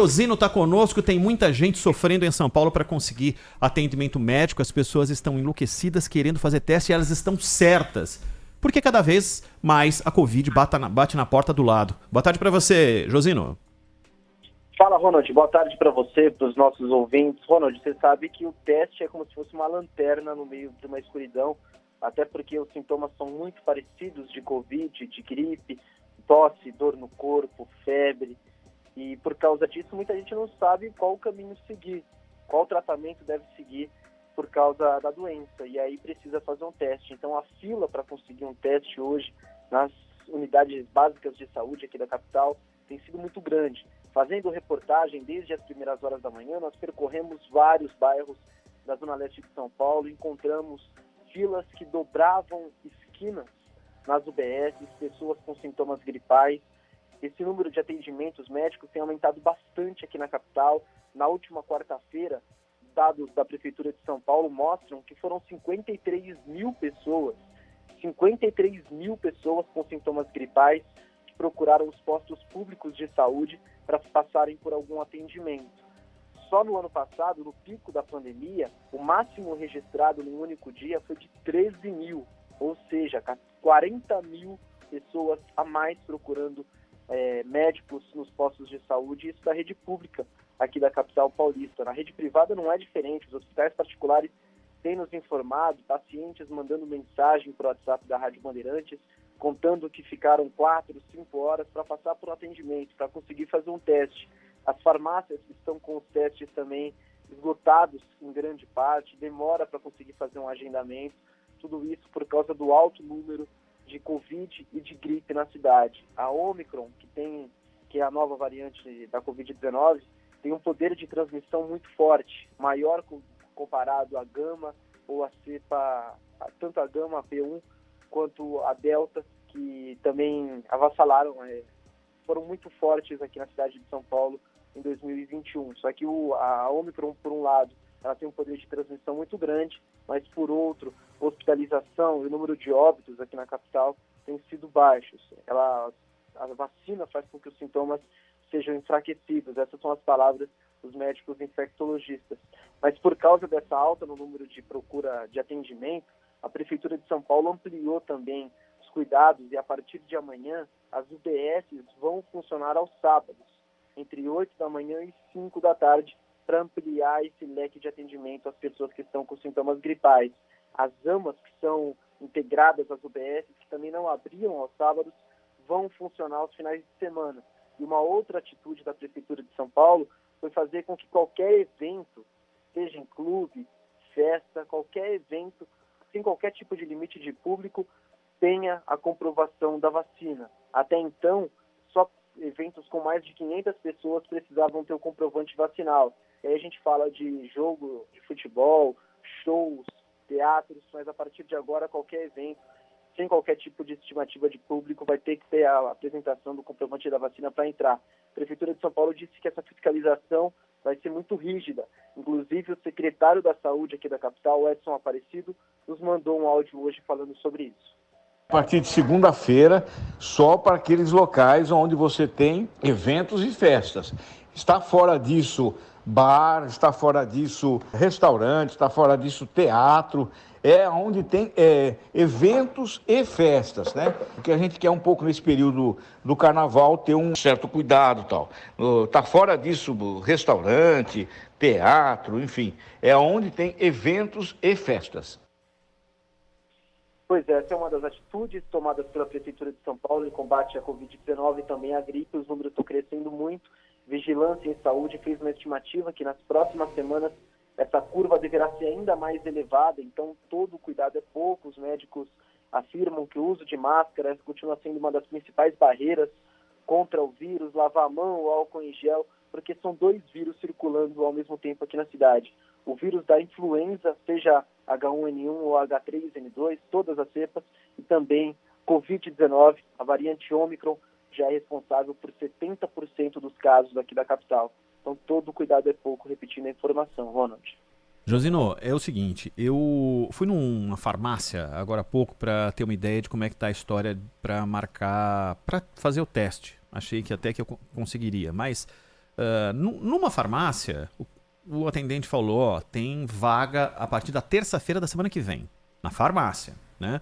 Josino está conosco, tem muita gente sofrendo em São Paulo para conseguir atendimento médico, as pessoas estão enlouquecidas querendo fazer teste e elas estão certas, porque cada vez mais a Covid bate na porta do lado. Boa tarde para você, Josino. Fala, Ronald. Boa tarde para você, para os nossos ouvintes. Ronald, você sabe que o teste é como se fosse uma lanterna no meio de uma escuridão, até porque os sintomas são muito parecidos de Covid, de gripe, tosse, dor no corpo, febre. E por causa disso, muita gente não sabe qual o caminho seguir, qual tratamento deve seguir por causa da doença. E aí precisa fazer um teste. Então a fila para conseguir um teste hoje nas unidades básicas de saúde aqui da capital tem sido muito grande. Fazendo reportagem desde as primeiras horas da manhã, nós percorremos vários bairros da Zona Leste de São Paulo, encontramos filas que dobravam esquinas nas UBS, pessoas com sintomas gripais. Esse número de atendimentos médicos tem aumentado bastante aqui na capital. Na última quarta-feira, dados da Prefeitura de São Paulo mostram que foram 53 mil pessoas com sintomas gripais que procuraram os postos públicos de saúde para passarem por algum atendimento. Só no ano passado, no pico da pandemia, o máximo registrado num único dia foi de 13 mil, ou seja, 40 mil pessoas a mais procurando médicos nos postos de saúde, isso da rede pública aqui da capital paulista. Na rede privada não é diferente, os hospitais particulares têm nos informado, pacientes mandando mensagem para o WhatsApp da Rádio Bandeirantes, contando que ficaram 4, 5 horas para passar por um atendimento, para conseguir fazer um teste. As farmácias estão com os testes também esgotados em grande parte, demora para conseguir fazer um agendamento, tudo isso por causa do alto número de Covid e de gripe na cidade. A Omicron, que é a nova variante da Covid-19, tem um poder de transmissão muito forte, maior comparado à Gama ou a cepa, tanto a Gama P1 quanto a Delta, que também avassalaram, foram muito fortes aqui na cidade de São Paulo em 2021. Só que a Omicron, por um lado, ela tem um poder de transmissão muito grande, mas por outro, hospitalização e o número de óbitos aqui na capital tem sido baixos. A vacina faz com que os sintomas sejam enfraquecidos. Essas são as palavras dos médicos infectologistas. Mas por causa dessa alta no número de procura de atendimento, a Prefeitura de São Paulo ampliou também os cuidados e a partir de amanhã as UBSs vão funcionar aos sábados, entre 8 da manhã e 5 da tarde, para ampliar esse leque de atendimento às pessoas que estão com sintomas gripais. As AMAs, que são integradas às UBS, que também não abriam aos sábados, vão funcionar aos finais de semana. E uma outra atitude da Prefeitura de São Paulo foi fazer com que qualquer evento, seja em clube, festa, qualquer evento, sem qualquer tipo de limite de público, tenha a comprovação da vacina. Até então, só eventos com mais de 500 pessoas precisavam ter o comprovante vacinal. E aí a gente fala de jogo de futebol, shows, teatros, mas a partir de agora qualquer evento, sem qualquer tipo de estimativa de público, vai ter que ter a apresentação do comprovante da vacina para entrar. A Prefeitura de São Paulo disse que essa fiscalização vai ser muito rígida. Inclusive, o secretário da Saúde aqui da capital, Edson Aparecido, nos mandou um áudio hoje falando sobre isso. A partir de segunda-feira, só para aqueles locais onde você tem eventos e festas. Está fora disso bar, está fora disso restaurante, está fora disso teatro, onde tem eventos e festas, né? Porque a gente quer um pouco nesse período do carnaval ter um certo cuidado e tal. Está fora disso restaurante, teatro, enfim, onde tem eventos e festas. Pois é, essa é uma das atitudes tomadas pela Prefeitura de São Paulo em combate à Covid-19 e também à gripe. Os números estão crescendo muito. Vigilância em Saúde fez uma estimativa que nas próximas semanas essa curva deverá ser ainda mais elevada, então todo cuidado é pouco. Os médicos afirmam que o uso de máscara continua sendo uma das principais barreiras contra o vírus, lavar a mão, o álcool em gel, porque são 2 vírus circulando ao mesmo tempo aqui na cidade. O vírus da influenza, seja H1N1 ou H3N2, todas as cepas, e também Covid-19, a variante Omicron, já é responsável por 70% dos casos aqui da capital. Então todo cuidado é pouco, repetindo a informação, Ronald. Josino, é o seguinte, eu fui numa farmácia agora há pouco para ter uma ideia de como é que está a história para marcar, para fazer o teste. Achei que até que eu conseguiria, mas Numa farmácia, o atendente falou, ó, tem vaga a partir da terça-feira da semana que vem, na farmácia, né?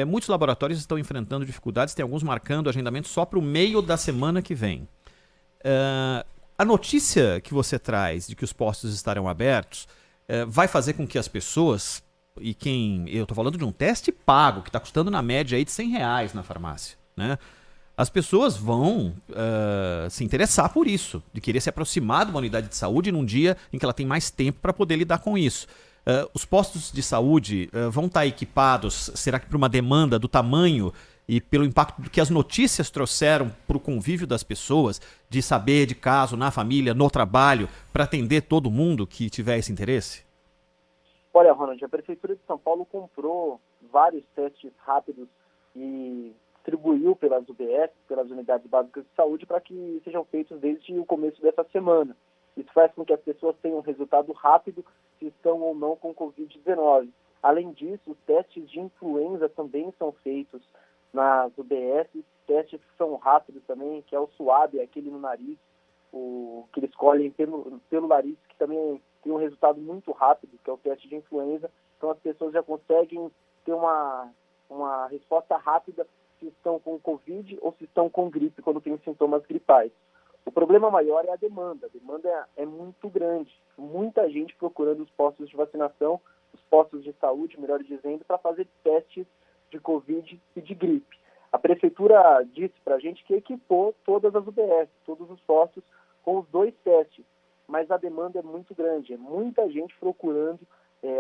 Muitos laboratórios estão enfrentando dificuldades, tem alguns marcando agendamento só para o meio da semana que vem. A notícia que você traz de que os postos estarão abertos vai fazer com que as pessoas, eu estou falando de um teste pago, que está custando na média aí de R$100 na farmácia, né? As pessoas vão se interessar por isso, de querer se aproximar de uma unidade de saúde num dia em que ela tem mais tempo para poder lidar com isso. Os postos de saúde vão estar equipados, será que por uma demanda do tamanho e pelo impacto que as notícias trouxeram para o convívio das pessoas, de saber de caso na família, no trabalho, para atender todo mundo que tiver esse interesse? Olha, Ronald, a Prefeitura de São Paulo comprou vários testes rápidos e distribuiu pelas UBS, pelas Unidades Básicas de Saúde, para que sejam feitos desde o começo dessa semana. Isso faz com que as pessoas tenham um resultado rápido se estão ou não com Covid-19. Além disso, os testes de influenza também são feitos nas UBS, testes que são rápidos também, que é o SUAB, aquele no nariz, que eles colhem pelo nariz, que também tem um resultado muito rápido, que é o teste de influenza. Então as pessoas já conseguem ter uma resposta rápida se estão com Covid ou se estão com gripe, quando tem sintomas gripais. O problema maior é a demanda. A demanda é muito grande. Muita gente procurando os postos de vacinação, os postos de saúde, melhor dizendo, para fazer testes de Covid e de gripe. A Prefeitura disse para a gente que equipou todas as UBS, todos os postos, com os 2 testes. Mas a demanda é muito grande. É muita gente procurando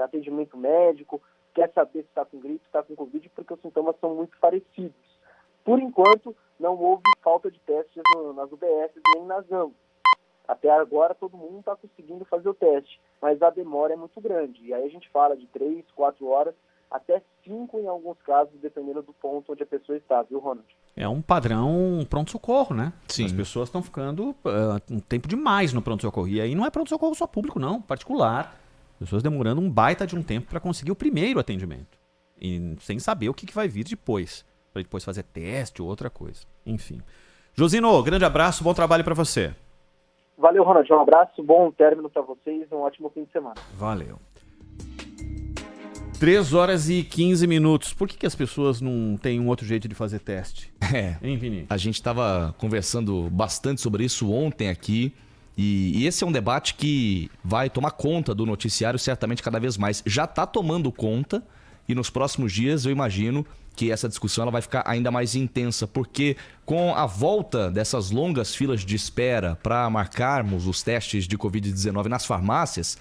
atendimento médico, quer saber se está com gripe, se está com Covid, porque os sintomas são muito parecidos. Por enquanto, não houve falta de testes nas UBS nem nas AMS. Até agora, todo mundo está conseguindo fazer o teste, mas a demora é muito grande. E aí a gente fala de 3, 4 horas, até 5 em alguns casos, dependendo do ponto onde a pessoa está, viu, Ronald? É um padrão pronto-socorro, né? Sim. As pessoas estão ficando um tempo demais no pronto-socorro. E aí não é pronto-socorro só público, não, particular. Pessoas demorando um baita de um tempo para conseguir o primeiro atendimento. E sem saber o que vai vir depois. Para depois fazer teste ou outra coisa. Enfim. Josino, grande abraço, bom trabalho para você. Valeu, Ronald. Um abraço, bom término para vocês, um ótimo fim de semana. Valeu. 3h15. Por que as pessoas não têm um outro jeito de fazer teste? Hein, Vini? A gente estava conversando bastante sobre isso ontem aqui. E esse é um debate que vai tomar conta do noticiário certamente cada vez mais. Já está tomando conta e nos próximos dias eu imagino que essa discussão ela vai ficar ainda mais intensa, porque com a volta dessas longas filas de espera para marcarmos os testes de Covid-19 nas farmácias,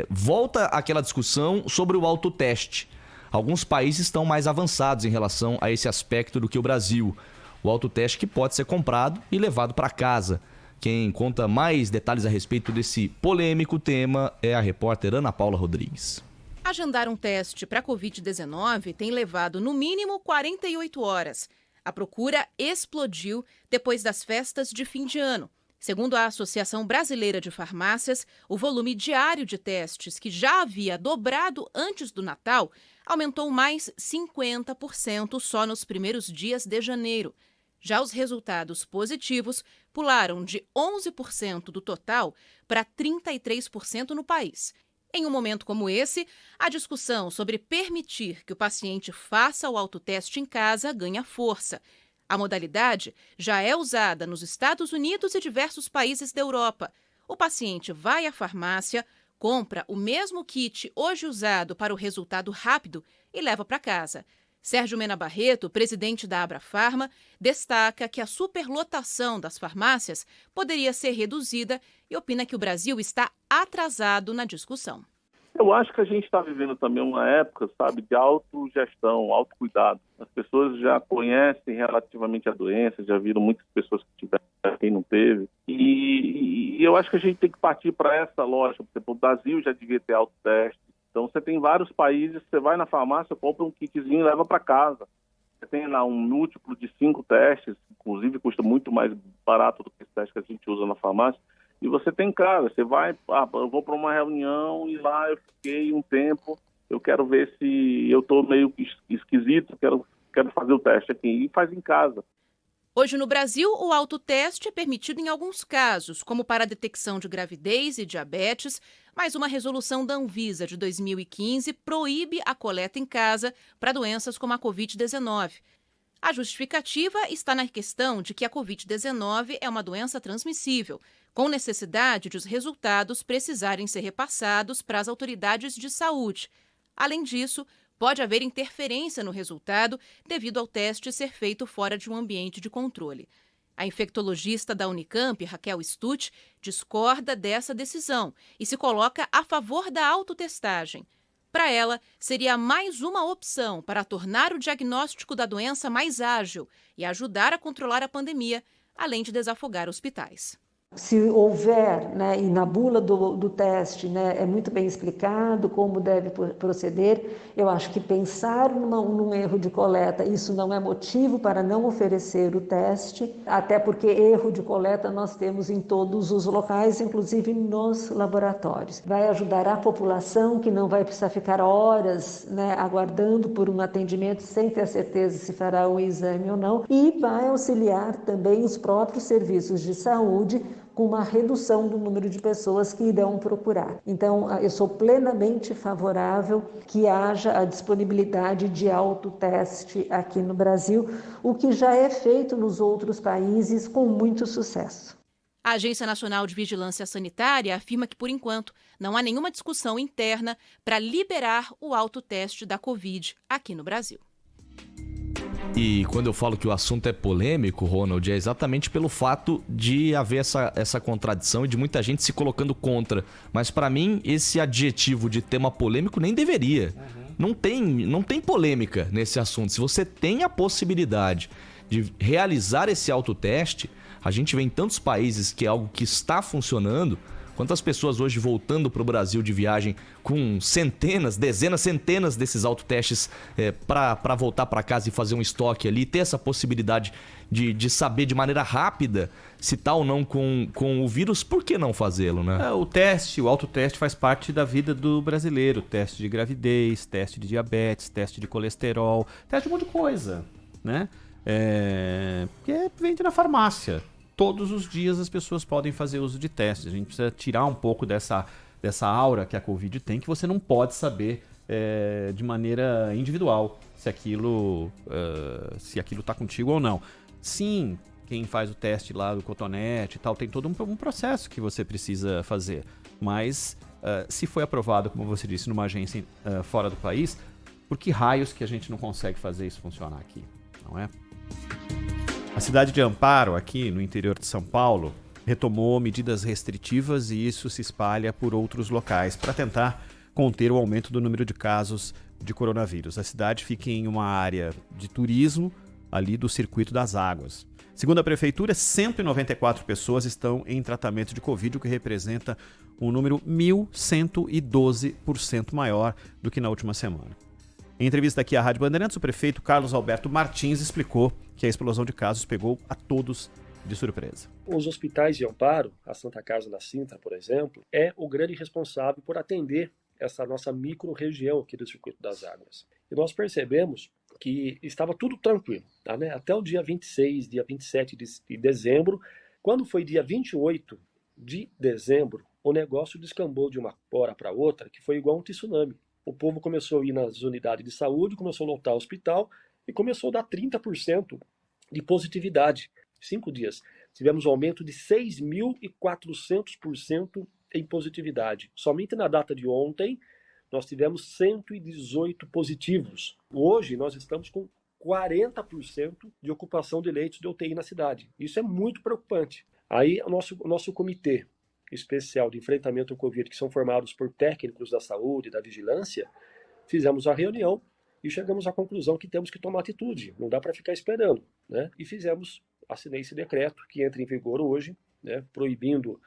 volta aquela discussão sobre o autoteste. Alguns países estão mais avançados em relação a esse aspecto do que o Brasil. O autoteste que pode ser comprado e levado para casa. Quem conta mais detalhes a respeito desse polêmico tema é a repórter Ana Paula Rodrigues. Agendar um teste para Covid-19 tem levado no mínimo 48 horas. A procura explodiu depois das festas de fim de ano. Segundo a Associação Brasileira de Farmácias, o volume diário de testes, que já havia dobrado antes do Natal, aumentou mais 50% só nos primeiros dias de janeiro. Já os resultados positivos pularam de 11% do total para 33% no país. Em um momento como esse, a discussão sobre permitir que o paciente faça o autoteste em casa ganha força. A modalidade já é usada nos Estados Unidos e diversos países da Europa. O paciente vai à farmácia, compra o mesmo kit hoje usado para o resultado rápido e leva para casa. Sérgio Mena Barreto, presidente da Abrafarma, destaca que a superlotação das farmácias poderia ser reduzida e opina que o Brasil está atrasado na discussão. Eu acho que a gente está vivendo também uma época, sabe, de autogestão, autocuidado. As pessoas já conhecem relativamente a doença, já viram muitas pessoas que tiveram, quem não teve. E eu acho que a gente tem que partir para essa lógica. Por exemplo, o Brasil já devia ter autoteste. Então, você tem vários países, você vai na farmácia, compra um kitzinho e leva para casa. Você tem lá um múltiplo de 5 testes, inclusive custa muito mais barato do que esse teste que a gente usa na farmácia. E você tem casa, você vai, eu vou para uma reunião e lá eu fiquei um tempo, eu quero ver se eu estou meio esquisito, quero fazer o teste aqui, e faz em casa. Hoje no Brasil, o autoteste é permitido em alguns casos, como para a detecção de gravidez e diabetes, mas uma resolução da Anvisa de 2015 proíbe a coleta em casa para doenças como a Covid-19. A justificativa está na questão de que a Covid-19 é uma doença transmissível, com necessidade de os resultados precisarem ser repassados para as autoridades de saúde. Além disso, pode haver interferência no resultado devido ao teste ser feito fora de um ambiente de controle. A infectologista da Unicamp, Raquel Stutz, discorda dessa decisão e se coloca a favor da autotestagem. Para ela, seria mais uma opção para tornar o diagnóstico da doença mais ágil e ajudar a controlar a pandemia, além de desafogar hospitais. Se houver, e na bula do teste, é muito bem explicado como deve proceder, eu acho que pensar num erro de coleta, isso não é motivo para não oferecer o teste, até porque erro de coleta nós temos em todos os locais, inclusive nos laboratórios. Vai ajudar a população que não vai precisar ficar horas aguardando por um atendimento sem ter certeza se fará o exame ou não, e vai auxiliar também os próprios serviços de saúde com uma redução do número de pessoas que irão procurar. Então, eu sou plenamente favorável que haja a disponibilidade de autoteste aqui no Brasil, o que já é feito nos outros países com muito sucesso. A Agência Nacional de Vigilância Sanitária afirma que, por enquanto, não há nenhuma discussão interna para liberar o autoteste da Covid aqui no Brasil. E quando eu falo que o assunto é polêmico, Ronald, é exatamente pelo fato de haver essa contradição e de muita gente se colocando contra. Mas para mim, esse adjetivo de tema polêmico nem deveria. Não tem polêmica nesse assunto. Se você tem a possibilidade de realizar esse autoteste, a gente vê em tantos países que é algo que está funcionando. Quantas pessoas hoje voltando para o Brasil de viagem com centenas desses autotestes para voltar para casa e fazer um estoque ali, ter essa possibilidade de saber de maneira rápida se está ou não com o vírus, por que não fazê-lo, né? O autoteste faz parte da vida do brasileiro. Teste de gravidez, teste de diabetes, teste de colesterol, teste de um monte de coisa, né? Que vende na farmácia. Todos os dias as pessoas podem fazer uso de testes. A gente precisa tirar um pouco dessa aura que a Covid tem, que você não pode saber de maneira individual se aquilo está contigo ou não. Sim, quem faz o teste lá do cotonete e tal, tem todo um processo que você precisa fazer. Mas se foi aprovado, como você disse, numa agência fora do país, por que raios que a gente não consegue fazer isso funcionar aqui, não é? A cidade de Amparo, aqui no interior de São Paulo, retomou medidas restritivas e isso se espalha por outros locais para tentar conter o aumento do número de casos de coronavírus. A cidade fica em uma área de turismo, ali do Circuito das Águas. Segundo a prefeitura, 194 pessoas estão em tratamento de Covid, o que representa um número 1.112% maior do que na última semana. Em entrevista aqui à Rádio Bandeirantes, o prefeito Carlos Alberto Martins explicou que a explosão de casos pegou a todos de surpresa. Os hospitais de Amparo, a Santa Casa na Sintra, por exemplo, é o grande responsável por atender essa nossa micro-região aqui do Circuito das Águas. E nós percebemos que estava tudo tranquilo, tá, né? Até o dia 26, dia 27 de dezembro. Quando foi dia 28 de dezembro, o negócio descambou de uma hora para outra, que foi igual um tsunami. O povo começou a ir nas unidades de saúde, começou a lotar o hospital e começou a dar 30% de positividade. 5 dias. Tivemos um aumento de 6.400% em positividade. Somente na data de ontem, nós tivemos 118 positivos. Hoje, nós estamos com 40% de ocupação de leitos de UTI na cidade. Isso é muito preocupante. Aí, o nosso comitê especial de enfrentamento ao Covid, que são formados por técnicos da saúde, da vigilância, fizemos a reunião e chegamos à conclusão que temos que tomar atitude, não dá para ficar esperando, né? E assinei esse decreto que entra em vigor hoje, né, proibindo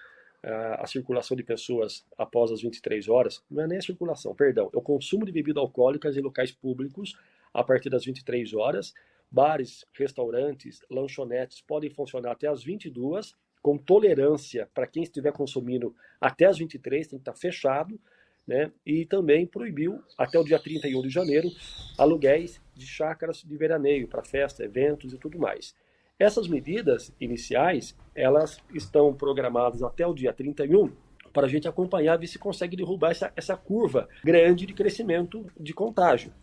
a circulação de pessoas após as 23 horas, não é nem a circulação, perdão, é o consumo de bebidas alcoólicas em locais públicos a partir das 23 horas, bares, restaurantes, lanchonetes podem funcionar até as 22, com tolerância para quem estiver consumindo até as 23, tem que estar fechado, né? E também proibiu, até o dia 31 de janeiro, aluguéis de chácaras de veraneio para festa, eventos e tudo mais. Essas medidas iniciais, elas estão programadas até o dia 31 para a gente acompanhar, ver se consegue derrubar essa curva grande de crescimento de contágio.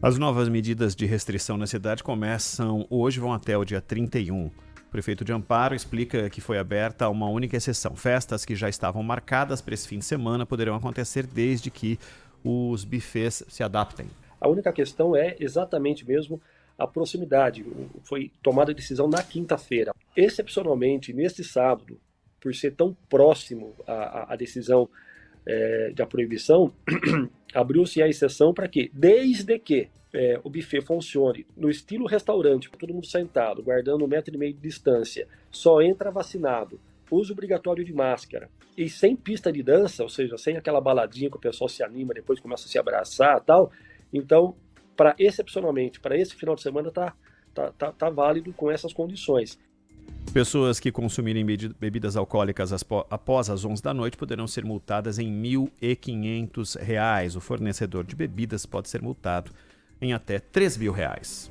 As novas medidas de restrição na cidade começam hoje, vão até o dia 31. O prefeito de Amparo explica que foi aberta uma única exceção. Festas que já estavam marcadas para esse fim de semana poderão acontecer desde que os bufês se adaptem. A única questão é exatamente mesmo a proximidade. Foi tomada a decisão na quinta-feira. Excepcionalmente, neste sábado, por ser tão próximo à decisão da proibição, abriu-se a exceção para quê? Desde que o buffet funcione no estilo restaurante, todo mundo sentado, guardando 1,5 metro de distância, só entra vacinado, uso obrigatório de máscara e sem pista de dança, ou seja, sem aquela baladinha que o pessoal se anima, depois começa a se abraçar e tal. Então, excepcionalmente, para esse final de semana tá válido com essas condições. Pessoas que consumirem bebidas alcoólicas após as 11 da noite poderão ser multadas em R$ 1.500. O fornecedor de bebidas pode ser multado em até R$ 3.000.